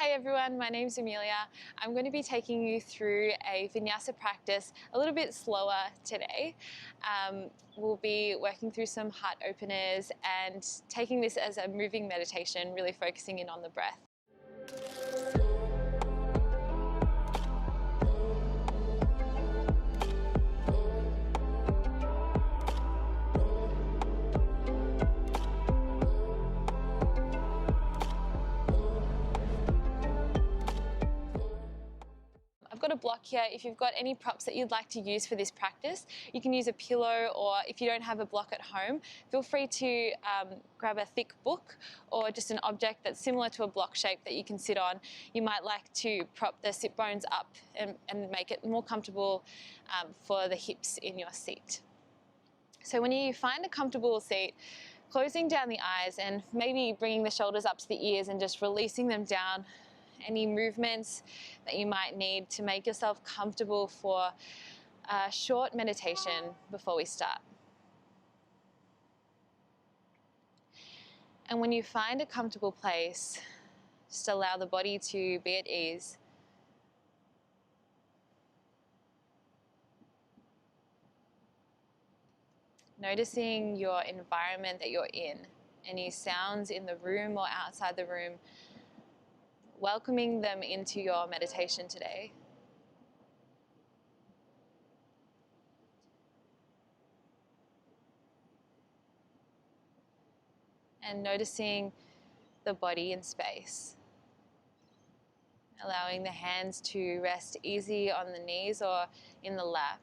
Hey everyone, my name's Amelia. I'm going to be taking you through a Vinyasa practice a little bit slower today. We'll be working through some heart openers and taking this as a moving meditation, really focusing in on the breath. I've got a block here. If you've got any props that you'd like to use for this practice, you can use a pillow, or if you don't have a block at home, feel free to grab a thick book or just an object that's similar to a block shape that you can sit on. You might like to prop the sit bones up and make it more comfortable for the hips in your seat. So when you find a comfortable seat, closing down the eyes and maybe bringing the shoulders up to the ears and just releasing them down. Any movements that you might need to make yourself comfortable for a short meditation before we start. And when you find a comfortable place, just allow the body to be at ease. Noticing your environment that you're in, any sounds in the room or outside the room, welcoming them into your meditation today. And noticing the body in space. Allowing the hands to rest easy on the knees or in the lap.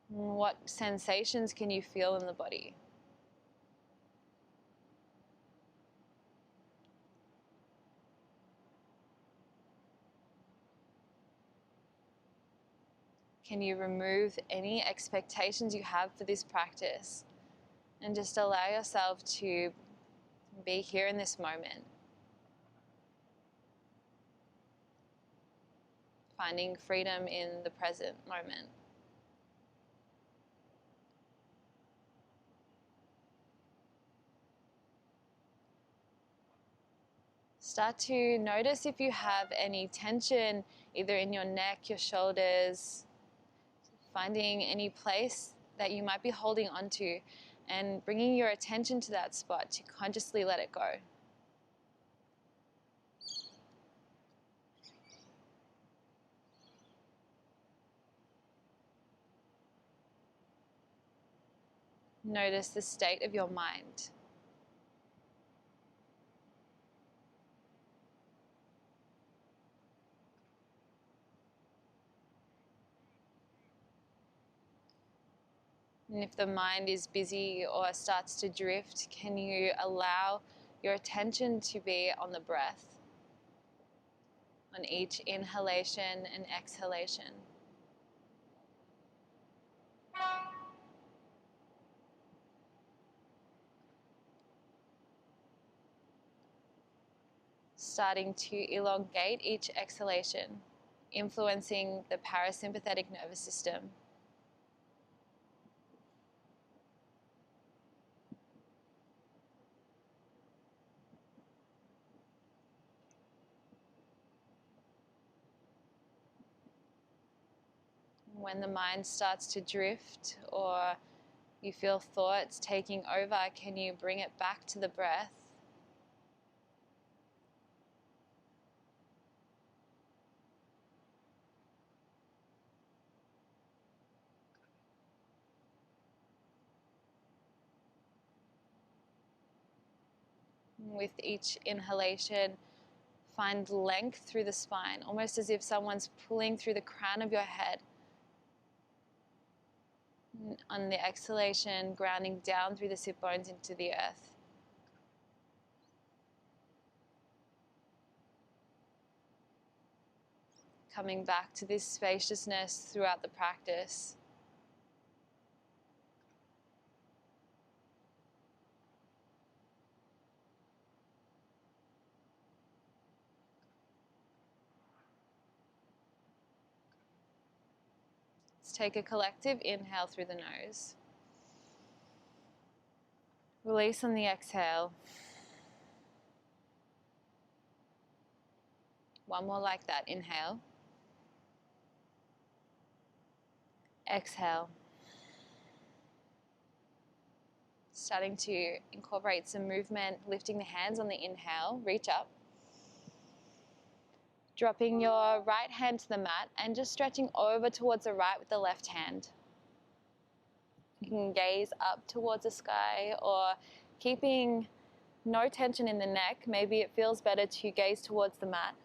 What sensations can you feel in the body? Can you remove any expectations you have for this practice and just allow yourself to be here in this moment? Finding freedom in the present moment. Start to notice if you have any tension either in your neck, your shoulders, finding any place that you might be holding onto and bringing your attention to that spot to consciously let it go. Notice the state of your mind. And if the mind is busy or starts to drift, can you allow your attention to be on the breath, on each inhalation and exhalation? Starting to elongate each exhalation, influencing the parasympathetic nervous system. When the mind starts to drift or you feel thoughts taking over, can you bring it back to the breath? With each inhalation, find length through the spine, almost as if someone's pulling through the crown of your head. On the exhalation, grounding down through the sit bones into the earth. Coming back to this spaciousness throughout the practice. Let's take a collective inhale through the nose. Release on the exhale. One more like that. Inhale. Exhale. Starting to incorporate some movement, lifting the hands on the inhale, reach up. Dropping your right hand to the mat and just stretching over towards the right with the left hand. You can gaze up towards the sky, or keeping no tension in the neck, maybe it feels better to gaze towards the mat.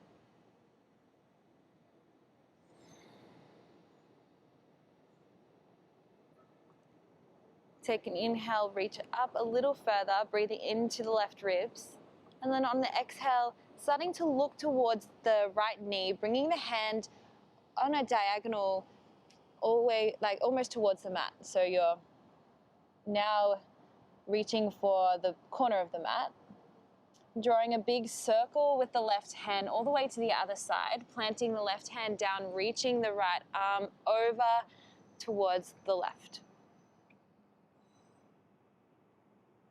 Take an inhale, reach up a little further, breathing into the left ribs. And then on the exhale, starting to look towards the right knee, bringing the hand on a diagonal all the way, like almost towards the mat. So you're now reaching for the corner of the mat. Drawing a big circle with the left hand all the way to the other side, planting the left hand down, reaching the right arm over towards the left.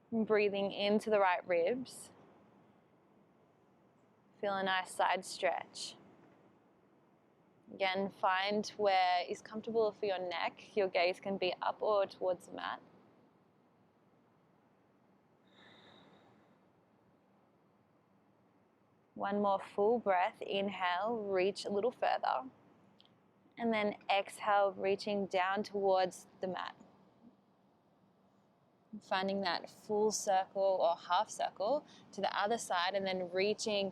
Breathing into the right ribs. Feel a nice side stretch. Again, find where is comfortable for your neck. Your gaze can be up or towards the mat. One more full breath. Inhale, reach a little further. And then exhale, reaching down towards the mat. Finding that full circle or half circle to the other side, and then reaching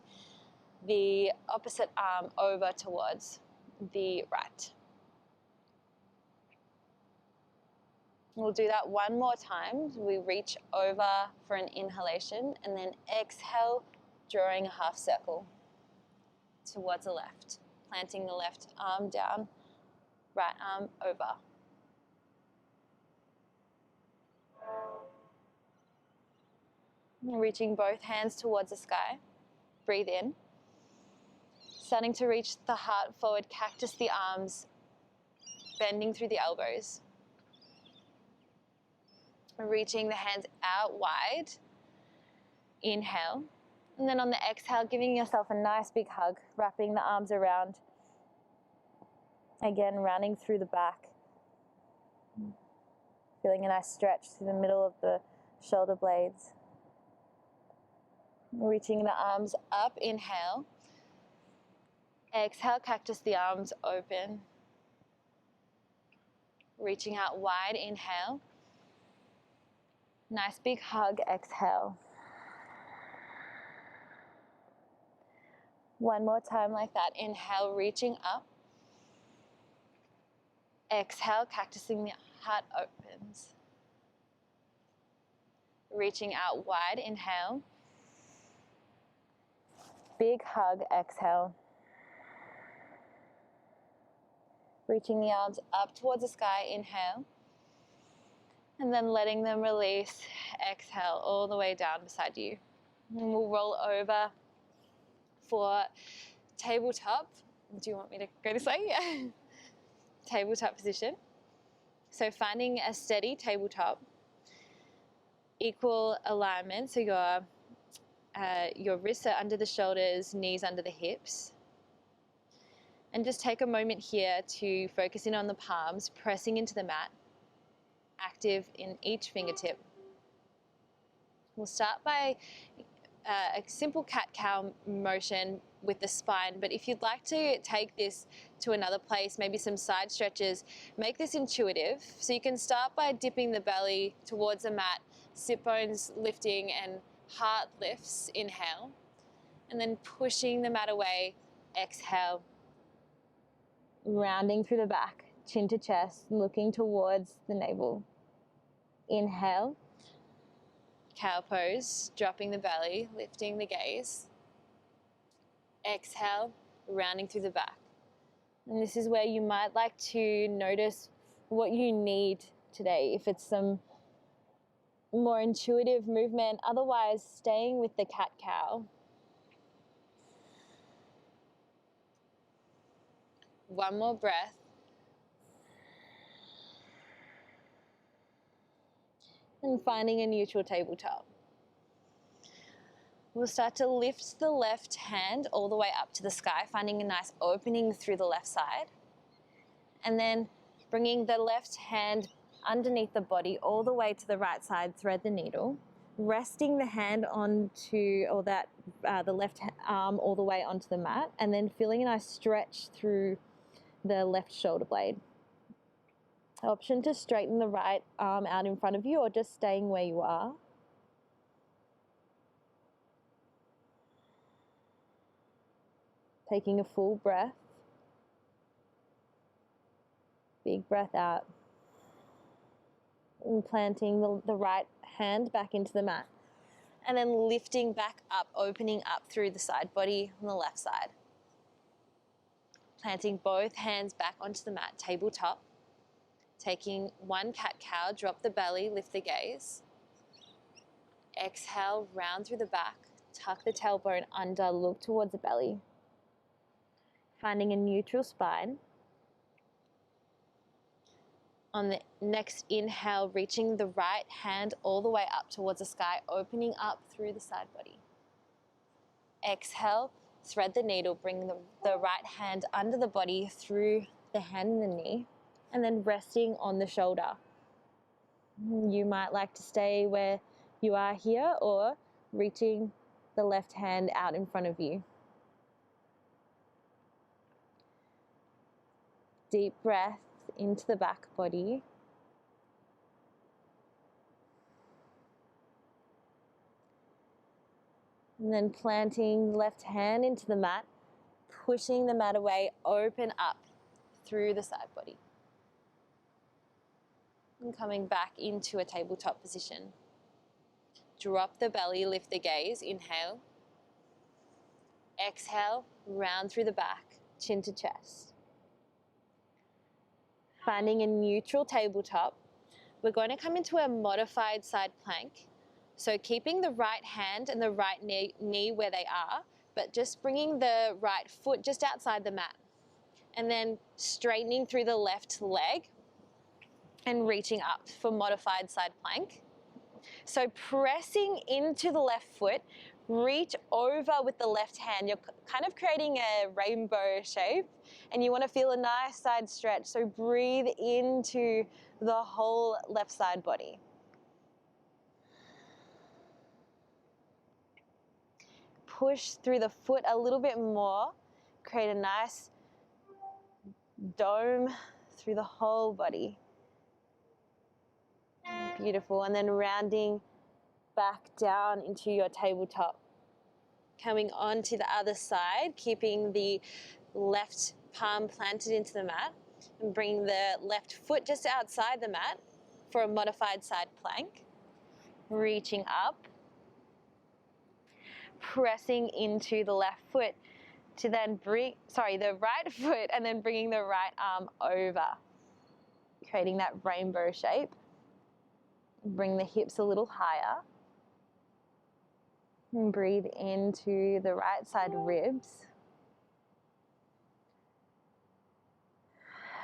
the opposite arm over towards the right. We'll do that one more time. We reach over for an inhalation and then exhale, drawing a half circle towards the left. Planting the left arm down, right arm over. Reaching both hands towards the sky. Breathe in. Starting to reach the heart forward, cactus the arms, bending through the elbows. Reaching the hands out wide. Inhale. And then on the exhale, giving yourself a nice big hug, wrapping the arms around. Again, rounding through the back. Feeling a nice stretch through the middle of the shoulder blades. Reaching the arms up, inhale. Exhale, cactus the arms open. Reaching out wide, inhale. Nice big hug, exhale. One more time like that. Inhale, reaching up. Exhale, cactusing the heart opens. Reaching out wide, inhale. Big hug, exhale. Reaching the arms up towards the sky, inhale. And then letting them release, exhale, all the way down beside you. And we'll roll over for tabletop. Do you want me to go this way? Yeah. Tabletop position. So finding a steady tabletop, equal alignment, so your wrists are under the shoulders, knees under the hips. And just take a moment here to focus in on the palms, pressing into the mat, active in each fingertip. We'll start by a simple cat-cow motion with the spine, but if you'd like to take this to another place, maybe some side stretches, make this intuitive. So you can start by dipping the belly towards the mat, sit bones lifting and heart lifts, inhale, and then pushing the mat away, exhale. Rounding through the back, chin to chest, looking towards the navel. Inhale, cow pose, dropping the belly, lifting the gaze. Exhale, rounding through the back. And this is where you might like to notice what you need today, if it's some more intuitive movement, otherwise staying with the cat-cow. One more breath. And finding a neutral tabletop. We'll start to lift the left hand all the way up to the sky, finding a nice opening through the left side. And then bringing the left hand underneath the body all the way to the right side, thread the needle, resting the hand onto, or that the left arm all the way onto the mat, and then feeling a nice stretch through the left shoulder blade. Option to straighten the right arm out in front of you or just staying where you are. Taking a full breath. Big breath out. And planting the right hand back into the mat. And then lifting back up, opening up through the side body on the left side. Planting both hands back onto the mat, tabletop. Taking one cat-cow, drop the belly, lift the gaze. Exhale, round through the back, tuck the tailbone under, look towards the belly. Finding a neutral spine. On the next inhale, reaching the right hand all the way up towards the sky, opening up through the side body. Exhale, thread the needle, bring the right hand under the body through the hand and the knee, and then resting on the shoulder. You might like to stay where you are here or reaching the left hand out in front of you. Deep breath into the back body. And then planting the left hand into the mat, pushing the mat away, open up through the side body. And coming back into a tabletop position. Drop the belly, lift the gaze, inhale. Exhale, round through the back, chin to chest. Finding a neutral tabletop, we're going to come into a modified side plank. So keeping the right hand and the right knee where they are, but just bringing the right foot just outside the mat. And then straightening through the left leg and reaching up for modified side plank. So pressing into the left foot, reach over with the left hand. You're kind of creating a rainbow shape and you want to feel a nice side stretch. So breathe into the whole left side body. Push through the foot a little bit more. Create a nice dome through the whole body. Beautiful. And then rounding back down into your tabletop. Coming on to the other side, keeping the left palm planted into the mat and bring the left foot just outside the mat for a modified side plank. Reaching up. Pressing into the left foot to then the right foot and then bringing the right arm over. Creating that rainbow shape. Bring the hips a little higher. And breathe into the right side ribs.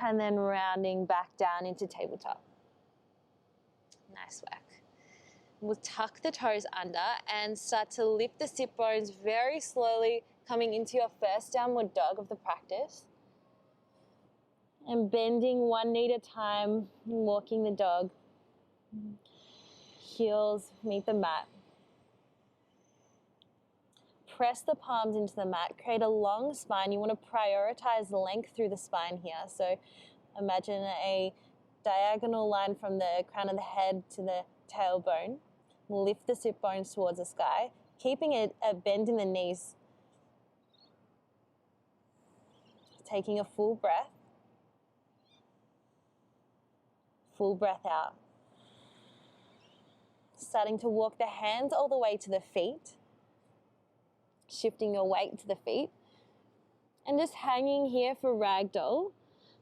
And then rounding back down into tabletop. Nice work. We'll tuck the toes under and start to lift the sit bones very slowly, coming into your first downward dog of the practice. And bending one knee at a time, walking the dog. Heels meet the mat. Press the palms into the mat, create a long spine. You want to prioritize length through the spine here. So imagine a diagonal line from the crown of the head to the tailbone. Lift the sit bones towards the sky, keeping a bend in the knees. Taking a full breath. Full breath out. Starting to walk the hands all the way to the feet. Shifting your weight to the feet. And just hanging here for Ragdoll.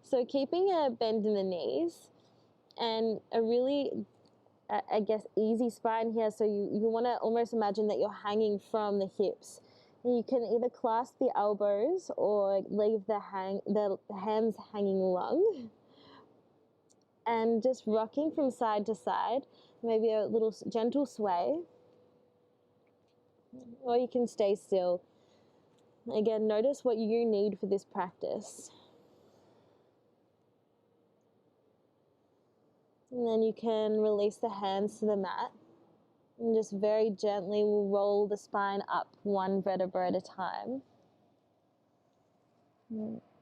So keeping a bend in the knees and a really, easy spine here. So you want to almost imagine that you're hanging from the hips. You can either clasp the elbows or leave the hands hanging long. And just rocking from side to side, maybe a little gentle sway. or you can stay still. Again, notice what you need for this practice. And then you can release the hands to the mat and just very gently roll the spine up one vertebra at a time,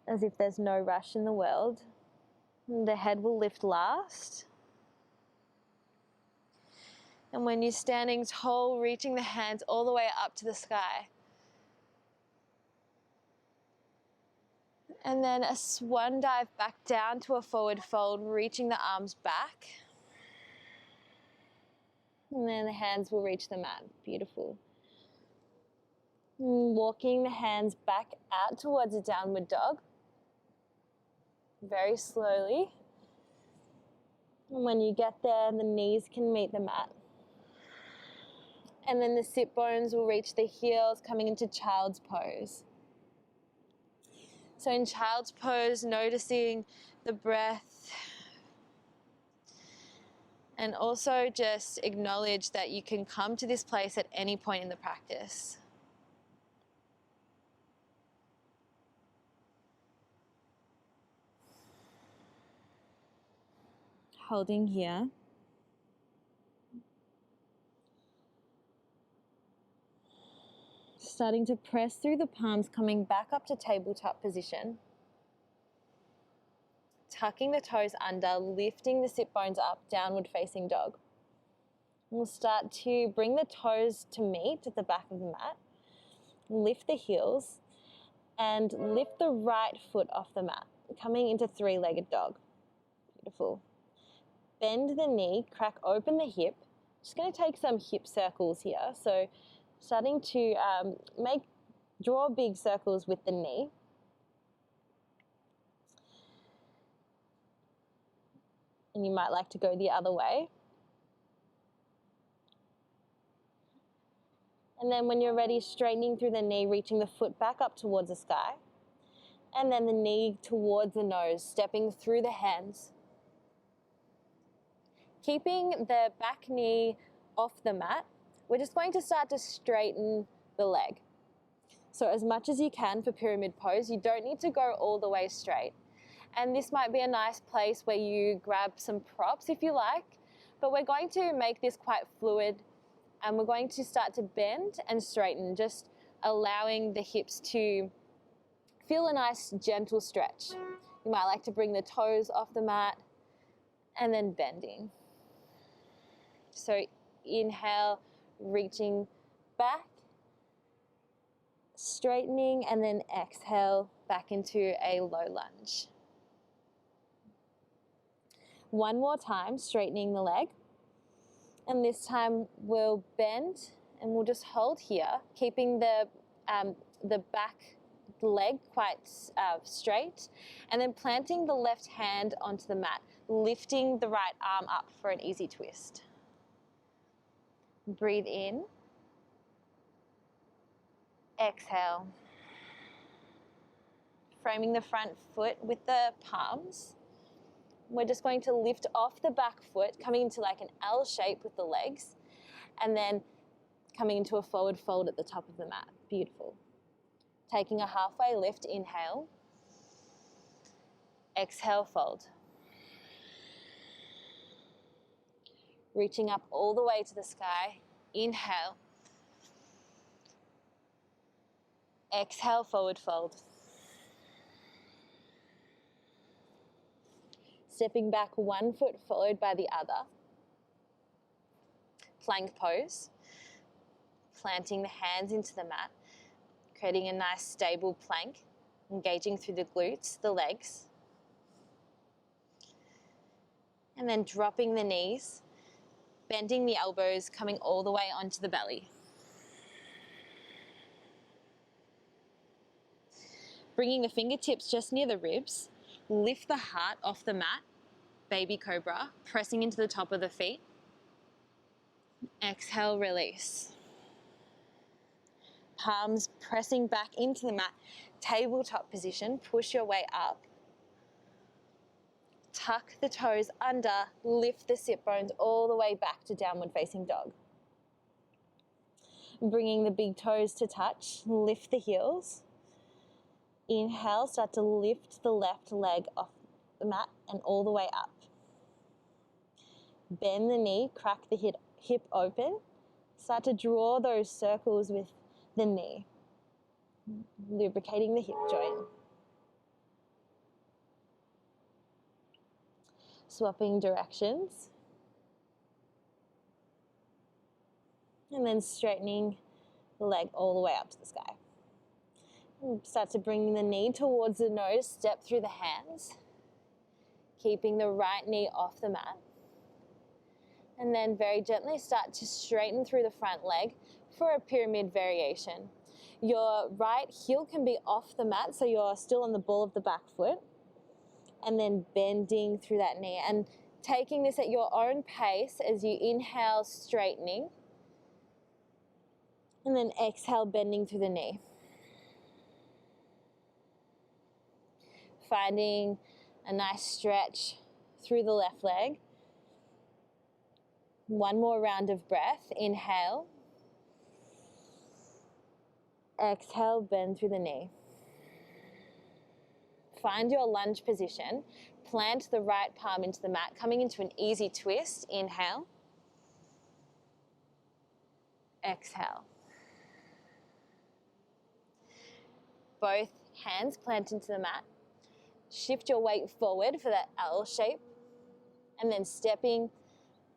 as if there's no rush in the world. And the head will lift last. And when you're standing tall, reaching the hands all the way up to the sky. And then a swan dive back down to a forward fold, reaching the arms back. And then the hands will reach the mat. Beautiful. Walking the hands back out towards a downward dog. Very slowly. And when you get there, the knees can meet the mat. And then the sit bones will reach the heels, coming into child's pose. So in child's pose, noticing the breath, and also just acknowledge that you can come to this place at any point in the practice. Holding here. Starting to press through the palms, coming back up to tabletop position. Tucking the toes under, lifting the sit bones up, downward facing dog. We'll start to bring the toes to meet at the back of the mat. Lift the heels and lift the right foot off the mat, coming into three-legged dog. Beautiful. Bend the knee, crack open the hip. Just going to take some hip circles here. So starting to draw big circles with the knee. And you might like to go the other way. And then when you're ready, straightening through the knee, reaching the foot back up towards the sky. And then the knee towards the nose, stepping through the hands. Keeping the back knee off the mat, we're just going to start to straighten the leg. So as much as you can for pyramid pose, you don't need to go all the way straight. And this might be a nice place where you grab some props if you like, but we're going to make this quite fluid, and we're going to start to bend and straighten, just allowing the hips to feel a nice gentle stretch. You might like to bring the toes off the mat and then bending. So inhale, reaching back, straightening, and then exhale back into a low lunge. One more time, straightening the leg. And this time we'll bend and we'll just hold here, keeping the back leg quite straight, and then planting the left hand onto the mat, lifting the right arm up for an easy twist. Breathe in. Exhale. Framing the front foot with the palms. We're just going to lift off the back foot, coming into like an L shape with the legs, and then coming into a forward fold at the top of the mat. Beautiful. Taking a halfway lift, inhale. Exhale, fold. Reaching up all the way to the sky. Inhale. Exhale, forward fold. Stepping back one foot followed by the other. Plank pose. Planting the hands into the mat, creating a nice stable plank, engaging through the glutes, the legs. And then dropping the knees, bending the elbows, coming all the way onto the belly. Bringing the fingertips just near the ribs, lift the heart off the mat, baby cobra, pressing into the top of the feet. Exhale, release. Palms pressing back into the mat, tabletop position, push your way up. Tuck the toes under, lift the sit bones all the way back to downward facing dog. Bringing the big toes to touch, lift the heels. Inhale, start to lift the left leg off the mat and all the way up. Bend the knee, crack the hip open. Start to draw those circles with the knee, lubricating the hip joint. Swapping directions. And then straightening the leg all the way up to the sky. Start to bring the knee towards the nose, step through the hands, keeping the right knee off the mat. And then very gently start to straighten through the front leg for a pyramid variation. Your right heel can be off the mat, so you're still on the ball of the back foot. And then bending through that knee and taking this at your own pace as you inhale, straightening. And then exhale, bending through the knee. Finding a nice stretch through the left leg. One more round of breath. Inhale. Exhale, bend through the knee. Find your lunge position. Plant the right palm into the mat, coming into an easy twist. Inhale. Exhale. Both hands plant into the mat. Shift your weight forward for that L shape, and then stepping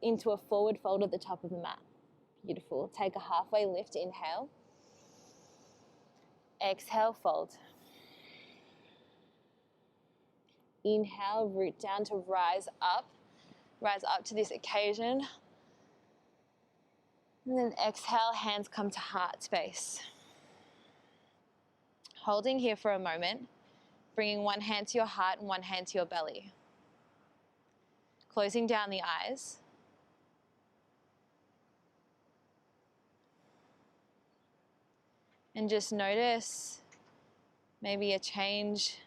into a forward fold at the top of the mat. Beautiful. Take a halfway lift. Inhale. Exhale, fold. Inhale, root down to rise up to this occasion. And then exhale, hands come to heart space. Holding here for a moment. Bringing one hand to your heart and one hand to your belly. Closing down the eyes. And just notice maybe a change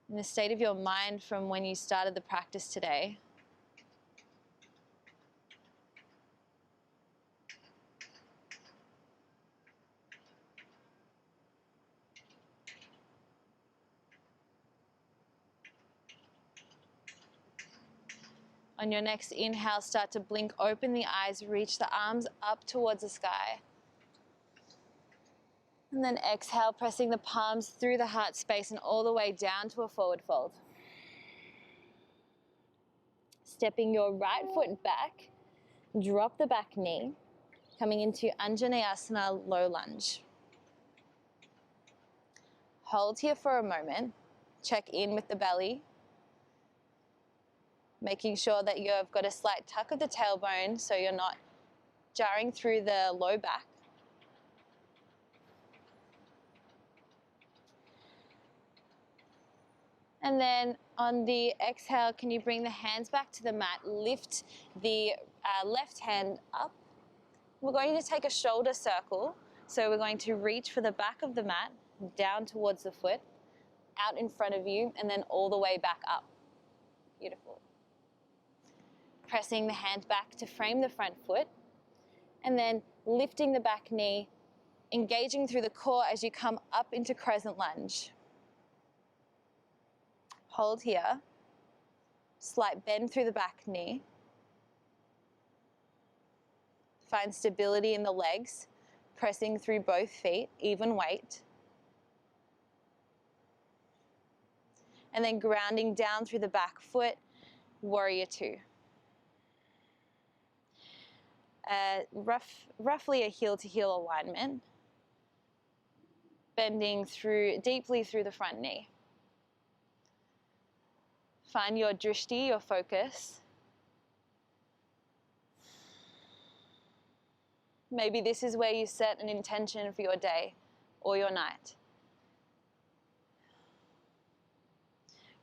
in the state of your mind from when you started the practice today. On your next inhale, start to blink open the eyes, reach the arms up towards the sky. And then exhale, pressing the palms through the heart space and all the way down to a forward fold. Stepping your right foot back, drop the back knee, coming into Anjaneyasana Low Lunge. Hold here for a moment, check in with the belly, making sure that you've got a slight tuck of the tailbone so you're not jarring through the low back. And then on the exhale, can you bring the hands back to the mat, lift the left hand up. We're going to take a shoulder circle. So we're going to reach for the back of the mat, down towards the foot, out in front of you, and then all the way back up. Beautiful. Pressing the hand back to frame the front foot, and then lifting the back knee, engaging through the core as you come up into Crescent Lunge. Hold here, slight bend through the back knee. Find stability in the legs, pressing through both feet, even weight. And then grounding down through the back foot, Warrior Two. Roughly a heel to heel alignment, bending deeply through the front knee. Find your drishti, your focus. Maybe this is where you set an intention for your day or your night.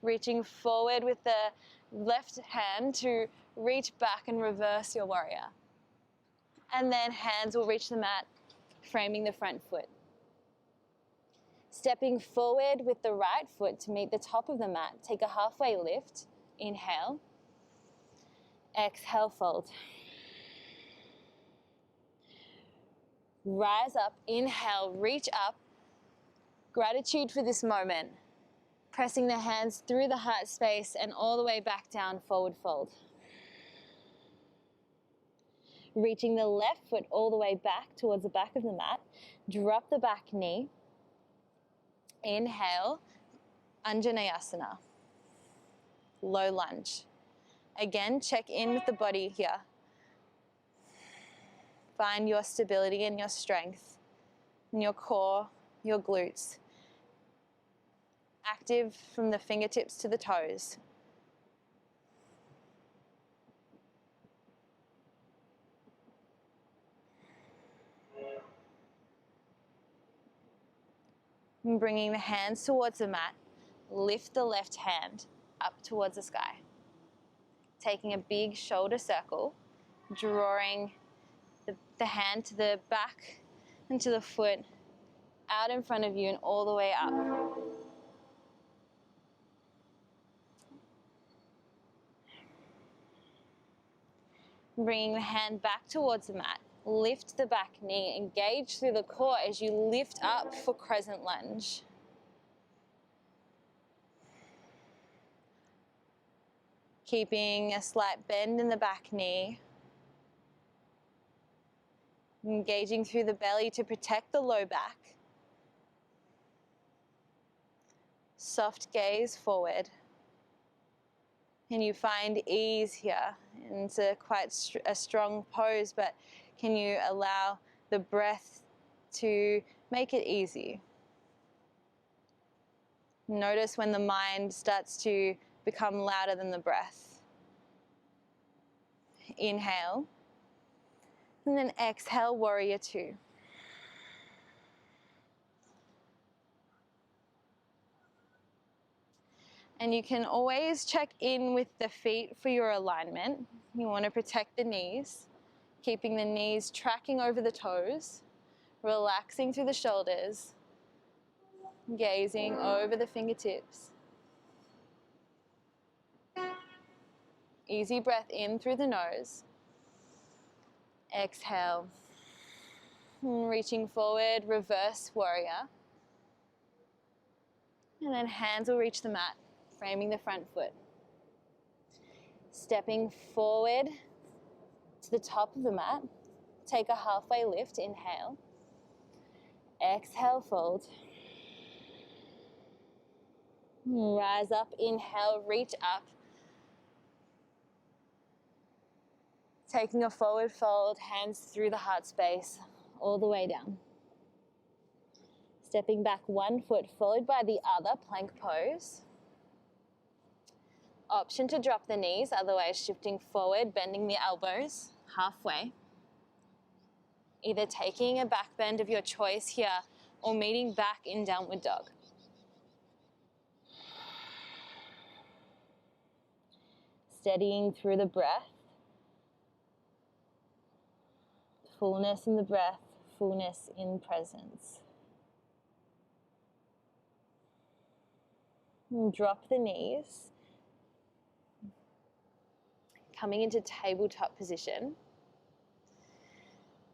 Reaching forward with the left hand to reach back and reverse your warrior. And then hands will reach the mat, framing the front foot. Stepping forward with the right foot to meet the top of the mat. Take a halfway lift. Inhale. Exhale, fold. Rise up, inhale, reach up. Gratitude for this moment. Pressing the hands through the heart space and all the way back down, forward fold. Reaching the left foot all the way back towards the back of the mat. Drop the back knee. Inhale, Anjaneyasana, low lunge. Again, check in with the body here. Find your stability and your strength in your core, your glutes. Active from the fingertips to the toes. And bringing the hands towards the mat, lift the left hand up towards the sky. Taking a big shoulder circle, drawing the hand to the back and to the foot, out in front of you and all the way up. Bringing the hand back towards the mat. Lift the back knee, engage through the core as you lift up for Crescent Lunge. Keeping a slight bend in the back knee. Engaging through the belly to protect the low back. Soft gaze forward. Can you find ease here? And it's quite a strong pose, but can you allow the breath to make it easy? Notice when the mind starts to become louder than the breath. Inhale. And then exhale, warrior two. And you can always check in with the feet for your alignment. You want to protect the knees, keeping the knees tracking over the toes, relaxing through the shoulders, gazing over the fingertips. Easy breath in through the nose. Exhale. Reaching forward, reverse warrior. And then hands will reach the mat, framing the front foot. Stepping forward to the top of the mat. Take a halfway lift, inhale. Exhale, fold. Rise up, inhale, reach up. Taking a forward fold, hands through the heart space, all the way down. Stepping back one foot, followed by the other, plank pose. Option to drop the knees, otherwise shifting forward, bending the elbows halfway. Either taking a back bend of your choice here or meeting back in downward dog. Steadying through the breath. Fullness in the breath, fullness in presence. And drop the knees. Coming into tabletop position.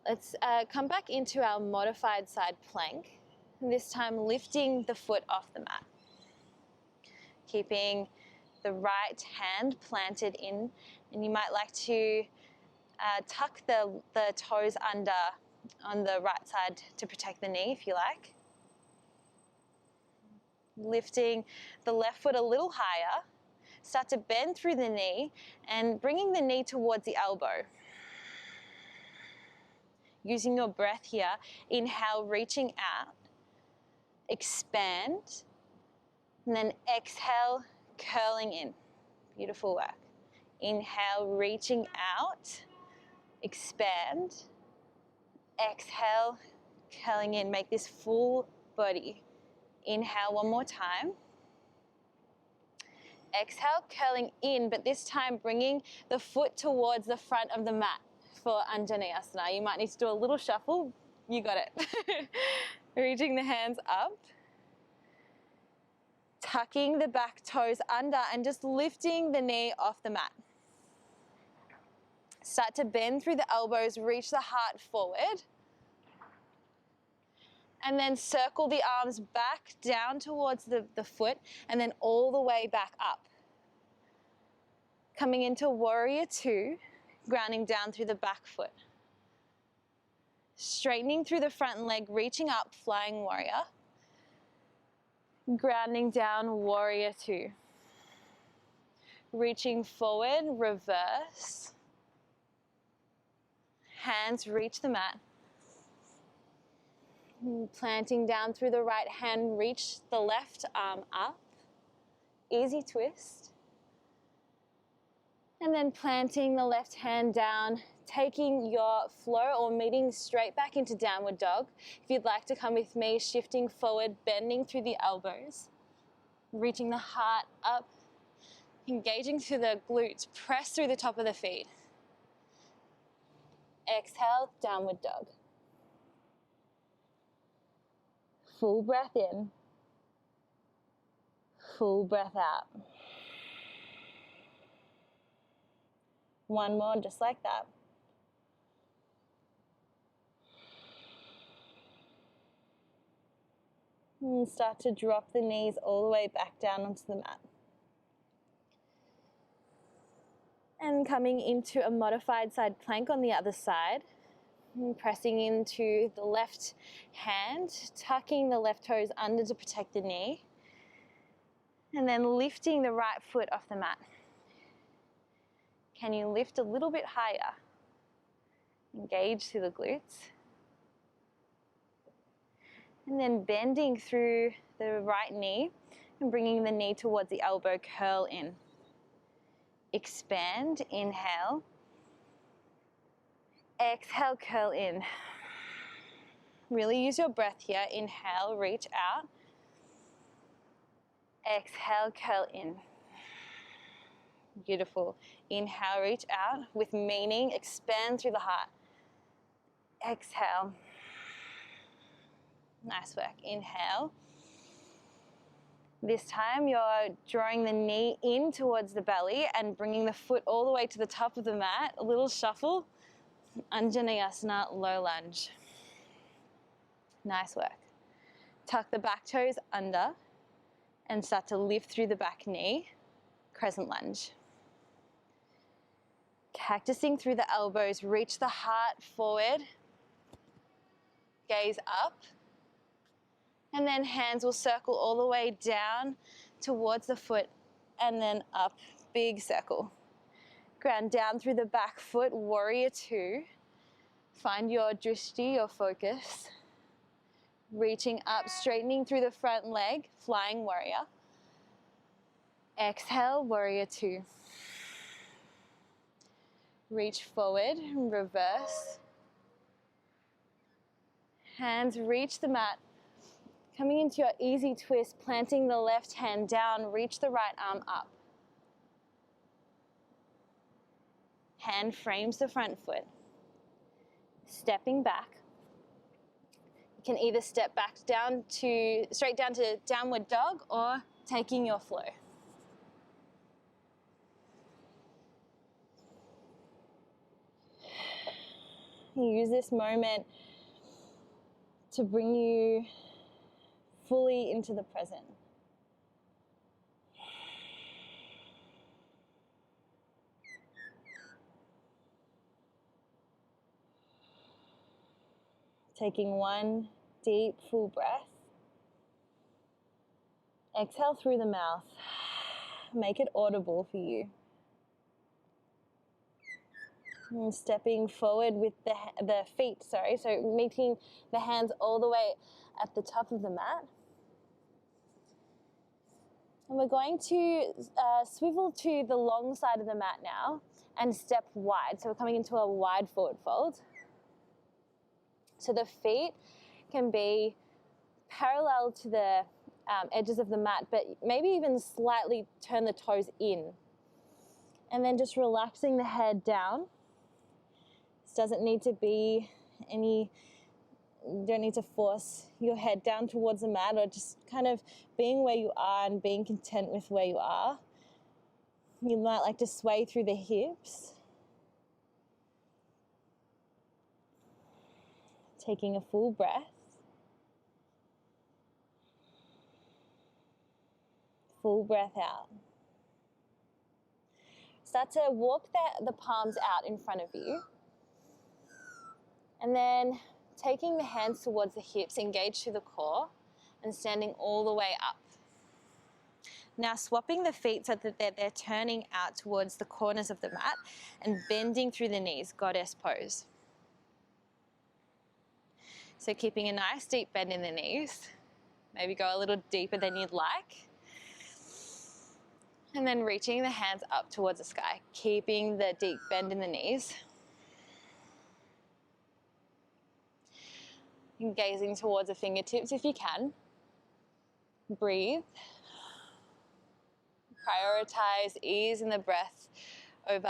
Let's come back into our modified side plank. This time lifting the foot off the mat. Keeping the right hand planted in, and you might like to tuck the toes under on the right side to protect the knee if you like. Lifting the left foot a little higher. Start to bend through the knee and bringing the knee towards the elbow. Using your breath here, inhale, reaching out, expand, and then exhale, curling in. Beautiful work. Inhale, reaching out, expand, exhale, curling in. Make this full body. Inhale one more time. Exhale, curling in, but this time bringing the foot towards the front of the mat for Anjaneyasana. You might need to do a little shuffle. You got it. Reaching the hands up. Tucking the back toes under and just lifting the knee off the mat. Start to bend through the elbows, reach the heart forward. And then circle the arms back down towards the foot and then all the way back up. Coming into warrior two, grounding down through the back foot. Straightening through the front leg, reaching up, flying warrior. Grounding down, warrior two. Reaching forward, reverse. Hands reach the mat. Planting down through the right hand, reach the left arm up. Easy twist. And then planting the left hand down, taking your flow or meeting straight back into downward dog. If you'd like to come with me, shifting forward, bending through the elbows, reaching the heart up, engaging through the glutes, press through the top of the feet. Exhale, downward dog. Full breath in, full breath out. One more, just like that. And start to drop the knees all the way back down onto the mat. And coming into a modified side plank on the other side. And pressing into the left hand, tucking the left toes under to protect the knee. And then lifting the right foot off the mat. Can you lift a little bit higher? Engage through the glutes. And then bending through the right knee and bringing the knee towards the elbow, curl in. Expand, inhale. Exhale, curl in. Really use your breath here. Inhale, reach out. Exhale, curl in. Beautiful. Inhale, reach out with meaning. Expand through the heart. Exhale. Nice work. Inhale. This time you're drawing the knee in towards the belly and bringing the foot all the way to the top of the mat. A little shuffle. Anjaneyasana Low Lunge. Nice work. Tuck the back toes under and start to lift through the back knee. Crescent Lunge. Cactusing through the elbows, reach the heart forward. Gaze up. And then hands will circle all the way down towards the foot and then up, big circle. Ground down through the back foot, warrior two. Find your drishti, your focus. Reaching up, straightening through the front leg, flying warrior. Exhale, warrior two. Reach forward, reverse. Hands reach the mat. Coming into your easy twist, planting the left hand down, reach the right arm up. Hand frames the front foot. Stepping back. You can either step back down to, straight down to downward dog or taking your flow. You use this moment to bring you fully into the present. Taking one deep, full breath. Exhale through the mouth. Make it audible for you. And stepping forward with the feet, so meeting the hands all the way at the top of the mat. And we're going to swivel to the long side of the mat now and step wide. So we're coming into a wide forward fold. So the feet can be parallel to the edges of the mat, but maybe even slightly turn the toes in. And then just relaxing the head down. This doesn't need to be you don't need to force your head down towards the mat, or just kind of being where you are and being content with where you are. You might like to sway through the hips. Taking a full breath. Full breath out. Start to walk the palms out in front of you. And then taking the hands towards the hips, engage through the core, and standing all the way up. Now swapping the feet so that they're turning out towards the corners of the mat and bending through the knees, goddess pose. So keeping a nice deep bend in the knees. Maybe go a little deeper than you'd like. And then reaching the hands up towards the sky, keeping the deep bend in the knees. And gazing towards the fingertips if you can. Breathe. Prioritize ease in the breath over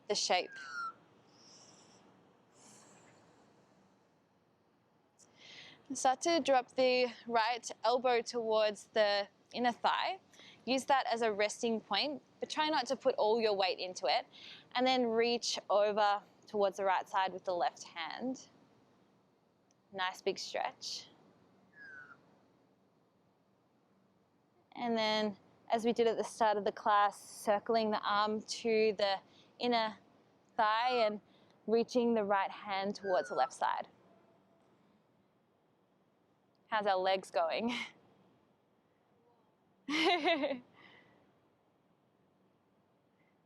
the shape. And start to drop the right elbow towards the inner thigh. Use that as a resting point, but try not to put all your weight into it. And then reach over towards the right side with the left hand. Nice big stretch. And then, as we did at the start of the class, circling the arm to the inner thigh and reaching the right hand towards the left side. How's our legs going?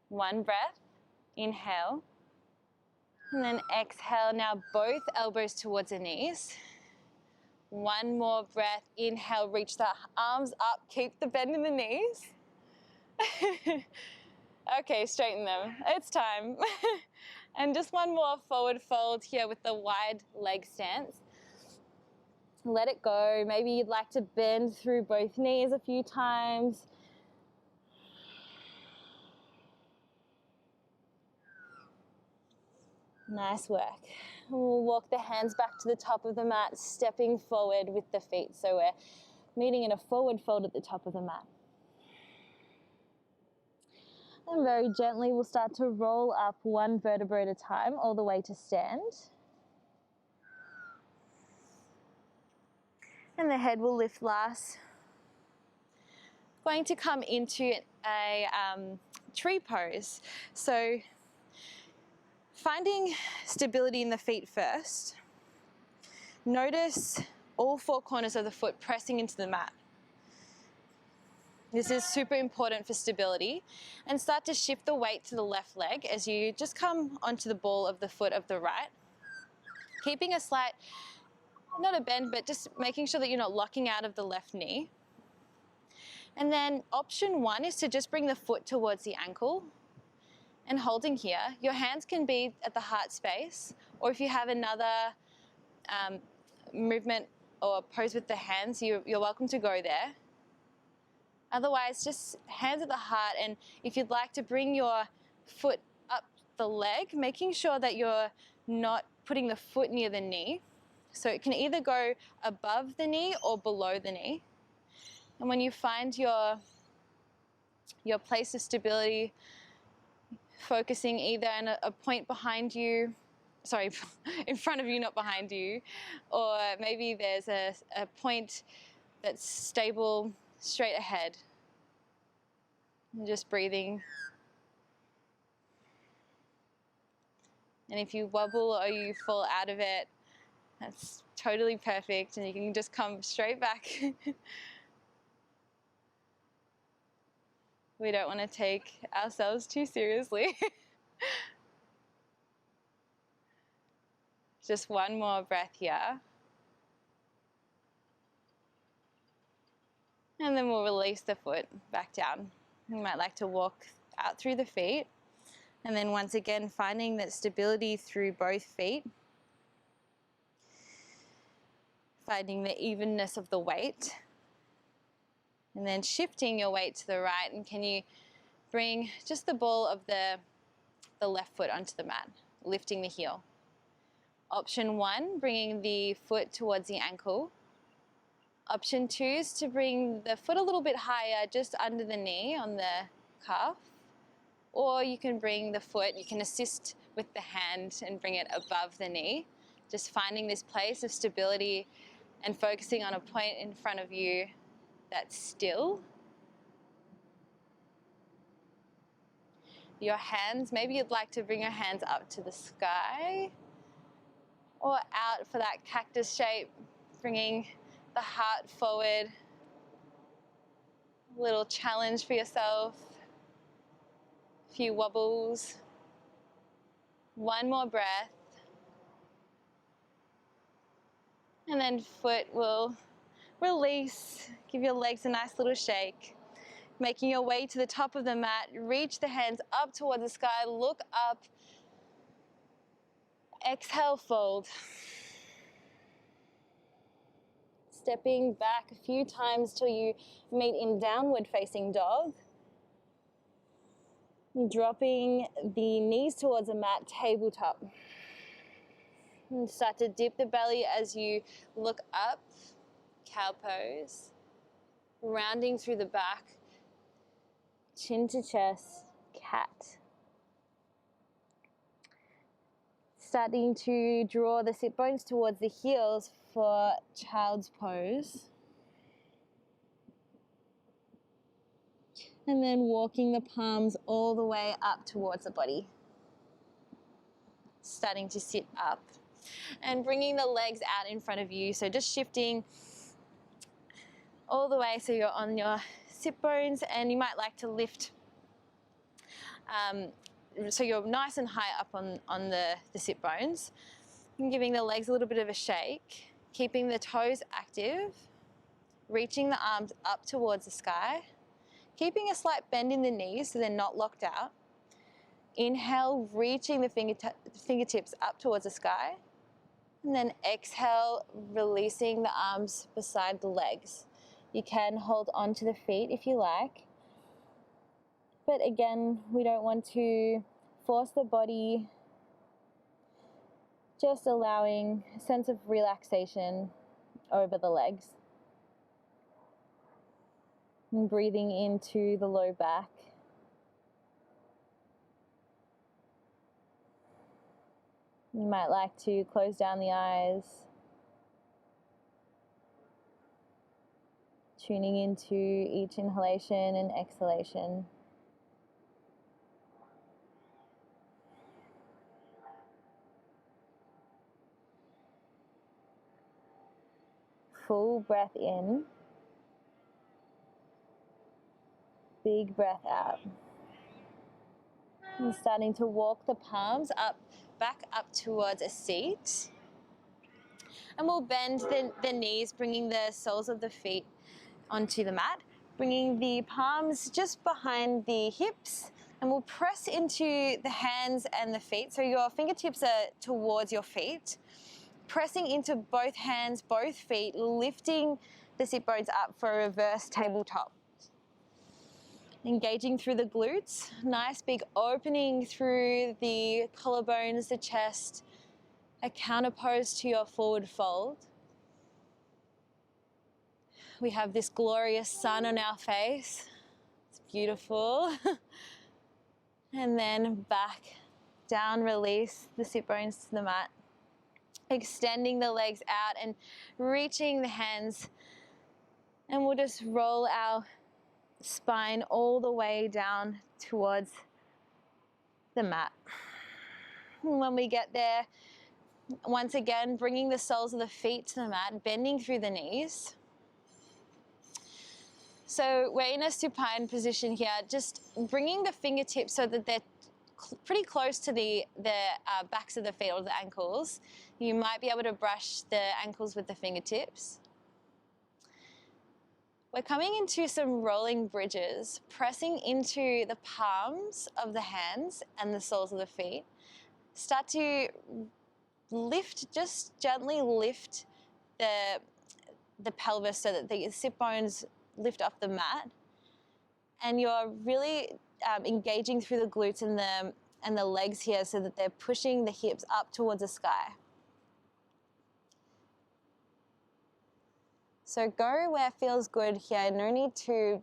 One breath, inhale, and then exhale. Now both elbows towards the knees. One more breath, inhale, reach the arms up, keep the bend in the knees. Okay, straighten them, it's time. And just one more forward fold here with the wide leg stance. Let it go. Maybe you'd like to bend through both knees a few times. Nice work. And we'll walk the hands back to the top of the mat, stepping forward with the feet. So we're meeting in a forward fold at the top of the mat. And very gently we'll start to roll up one vertebra at a time all the way to stand. And the head will lift last. Going to come into a tree pose. So finding stability in the feet first. Notice all four corners of the foot pressing into the mat. This is super important for stability. And start to shift the weight to the left leg as you just come onto the ball of the foot of the right. Keeping a slight, not a bend, but just making sure that you're not locking out of the left knee. And then option one is to just bring the foot towards the ankle and holding here. Your hands can be at the heart space, or if you have another movement or pose with the hands, you're welcome to go there. Otherwise, just hands at the heart, and if you'd like to bring your foot up the leg, making sure that you're not putting the foot near the knee. So it can either go above the knee or below the knee. And when you find your place of stability, focusing either in a point behind you, sorry, in front of you, not behind you, or maybe there's a point that's stable straight ahead. And just breathing. And if you wobble or you fall out of it, that's totally perfect, and you can just come straight back. We don't want to take ourselves too seriously. Just one more breath here. And then we'll release the foot back down. You might like to walk out through the feet. And then once again, finding that stability through both feet. Finding the evenness of the weight. And then shifting your weight to the right. And can you bring just the ball of the left foot onto the mat, lifting the heel. Option one, bringing the foot towards the ankle. Option two is to bring the foot a little bit higher, just under the knee on the calf. Or you can bring the foot, you can assist with the hand and bring it above the knee. Just finding this place of stability and focusing on a point in front of you that's still. your hands. Maybe you'd like to bring your hands up to the sky or out for that cactus shape, bringing the heart forward. A little challenge for yourself. A few wobbles. One more breath. And then foot will release. Give your legs a nice little shake. Making your way to the top of the mat. Reach the hands up towards the sky. Look up. Exhale, fold. Stepping back a few times till you meet in downward facing dog. Dropping the knees towards the mat, tabletop. And start to dip the belly as you look up, cow pose. Rounding through the back, chin to chest, cat. Starting to draw the sit bones towards the heels for child's pose. And then walking the palms all the way up towards the body. Starting to sit up. And bringing the legs out in front of you. So just shifting all the way so you're on your sit bones, and you might like to lift so you're nice and high up on the sit bones. And giving the legs a little bit of a shake. Keeping the toes active. Reaching the arms up towards the sky. Keeping a slight bend in the knees so they're not locked out. Inhale, reaching the fingertips up towards the sky. And then exhale, releasing the arms beside the legs. You can hold on to the feet if you like. But again, we don't want to force the body. Just allowing a sense of relaxation over the legs. And breathing into the low back. You might like to close down the eyes. Tuning into each inhalation and exhalation. Full breath in. Big breath out. And starting to walk the palms up, back up towards a seat. And we'll bend the knees, bringing the soles of the feet onto the mat. Bringing the palms just behind the hips. And we'll press into the hands and the feet. So your fingertips are towards your feet. Pressing into both hands, both feet, lifting the sit bones up for a reverse tabletop. Engaging through the glutes, nice big opening through the collarbones, the chest, a counter pose to your forward fold. We have this glorious sun on our face. It's beautiful. And then back, down, release the sit bones to the mat. Extending the legs out and reaching the hands. And we'll just roll our spine all the way down towards the mat. And when we get there, once again, bringing the soles of the feet to the mat, bending through the knees. So we're in a supine position here, just bringing the fingertips so that they're pretty close to the backs of the feet or the ankles. You might be able to brush the ankles with the fingertips. We're coming into some rolling bridges, pressing into the palms of the hands and the soles of the feet. Start to lift, just gently lift the pelvis so that the sit bones lift off the mat. And you're really engaging through the glutes and the legs here so that they're pushing the hips up towards the sky. So go where it feels good here. No need to,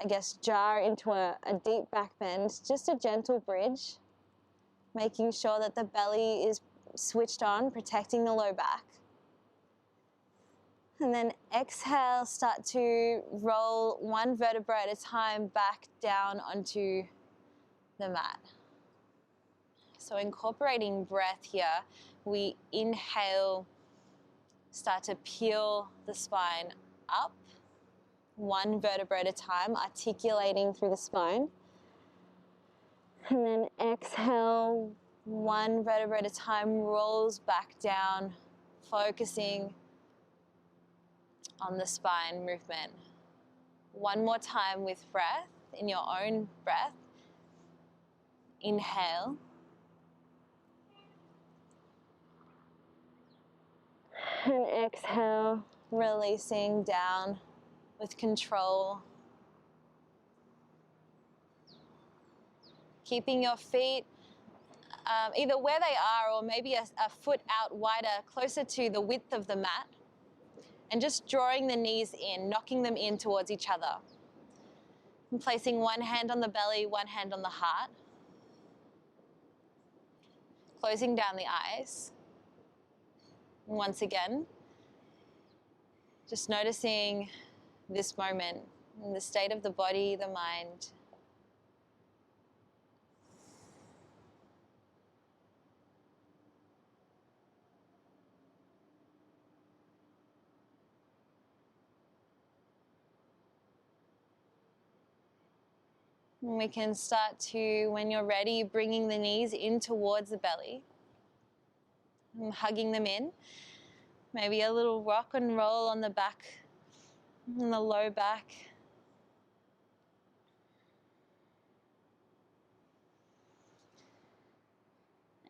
I guess, jar into a deep back bend. Just a gentle bridge, making sure that the belly is switched on, protecting the low back. And then exhale, start to roll one vertebra at a time back down onto the mat. So incorporating breath here, we inhale, start to peel the spine up, one vertebra at a time, articulating through the spine. And then exhale, one vertebra at a time, rolls back down, focusing on the spine movement. One more time with breath, in your own breath. Inhale. And exhale, releasing down with control. Keeping your feet either where they are or maybe a foot out wider, closer to the width of the mat. And just drawing the knees in, knocking them in towards each other. And placing one hand on the belly, one hand on the heart. Closing down the eyes. And once again, just noticing this moment, and the state of the body, the mind. And we can start to, when you're ready, bringing the knees in towards the belly. And hugging them in. Maybe a little rock and roll on the back, on the low back.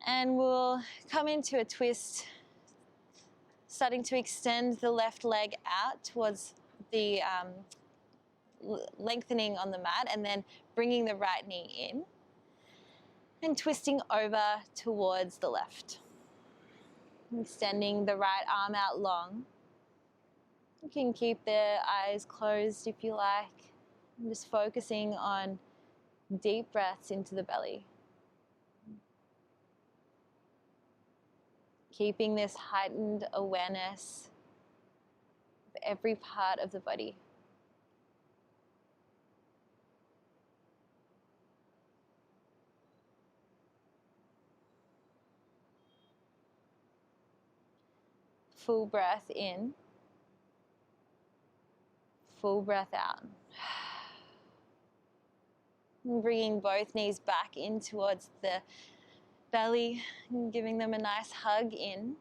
And we'll come into a twist, starting to extend the left leg out towards the lengthening on the mat, and then bringing the right knee in and twisting over towards the left. Extending the right arm out long. You can keep the eyes closed if you like. And just focusing on deep breaths into the belly. Keeping this heightened awareness of every part of the body. Full breath in. Full breath out. And bringing both knees back in towards the belly and giving them a nice hug in.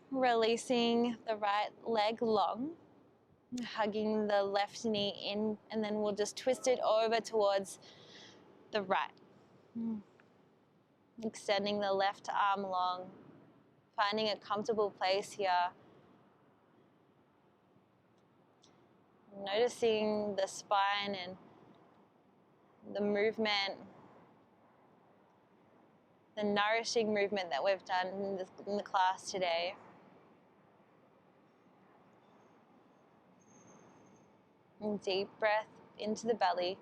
Releasing the right leg long. Hugging the left knee in, and then we'll just twist it over towards the right. Extending the left arm long. Finding a comfortable place here. Noticing the spine and the movement, the nourishing movement that we've done in the class today. And deep breath into the belly.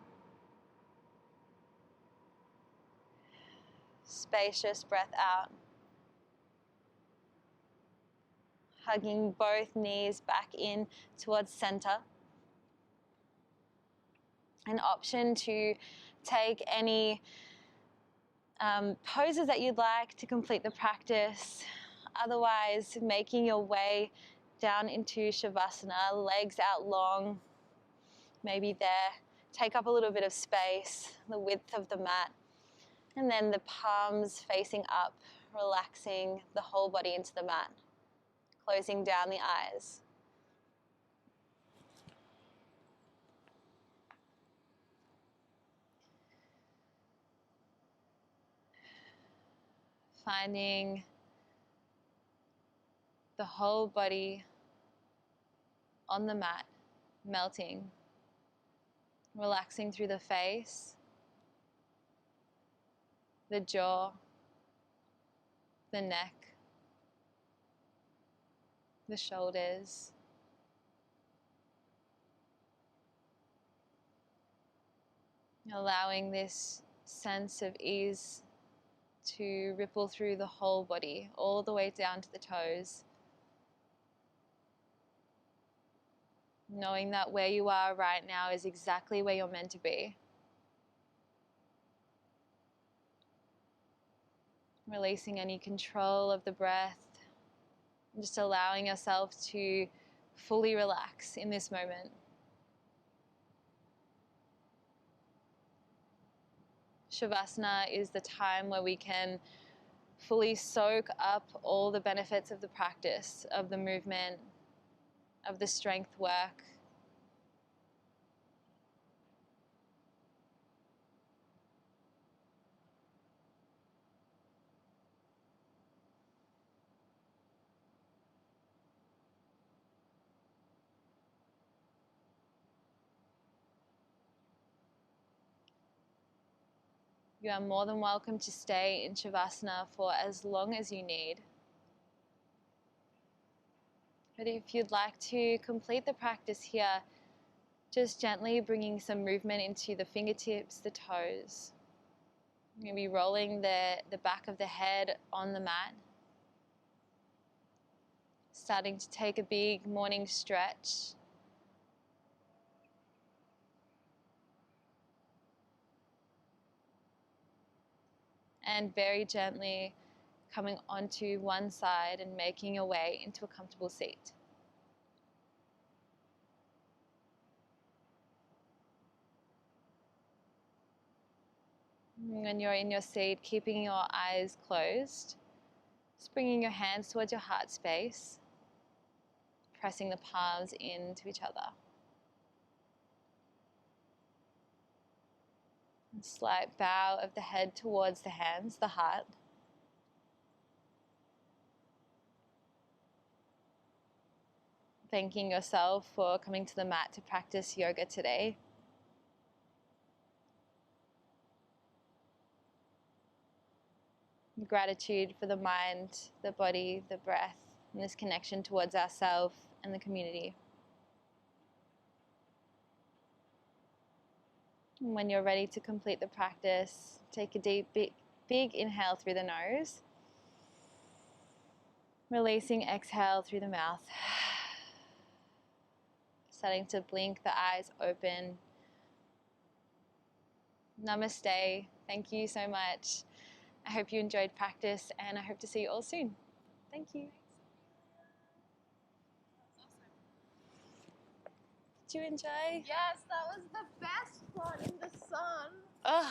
Spacious breath out. Hugging both knees back in towards center. An option to take any poses that you'd like to complete the practice. Otherwise, making your way down into Shavasana, legs out long, maybe there. Take up a little bit of space, the width of the mat. And then the palms facing up, relaxing the whole body into the mat. Closing down the eyes. Finding the whole body on the mat, melting. Relaxing through the face, the jaw, the neck, the shoulders. Allowing this sense of ease to ripple through the whole body, all the way down to the toes. Knowing that where you are right now is exactly where you're meant to be. Releasing any control of the breath. Just allowing yourself to fully relax in this moment. Shavasana is the time where we can fully soak up all the benefits of the practice, of the movement, of the strength work. You are more than welcome to stay in Shavasana for as long as you need. But if you'd like to complete the practice here, just gently bringing some movement into the fingertips, the toes. Maybe rolling the back of the head on the mat. Starting to take a big morning stretch. And very gently coming onto one side and making your way into a comfortable seat. When you're in your seat, keeping your eyes closed, just bringing your hands towards your heart space, pressing the palms into each other. A slight bow of the head towards the hands, the heart. Thanking yourself for coming to the mat to practice yoga today. Gratitude for the mind, the body, the breath, and this connection towards ourselves and the community. And when you're ready to complete the practice, take a deep, big inhale through the nose. Releasing exhale through the mouth. Starting to blink the eyes open. Namaste. Thank you so much. I hope you enjoyed practice and I hope to see you all soon. Thank you. Did you enjoy? Yes, that was the best one in the sun. Oh.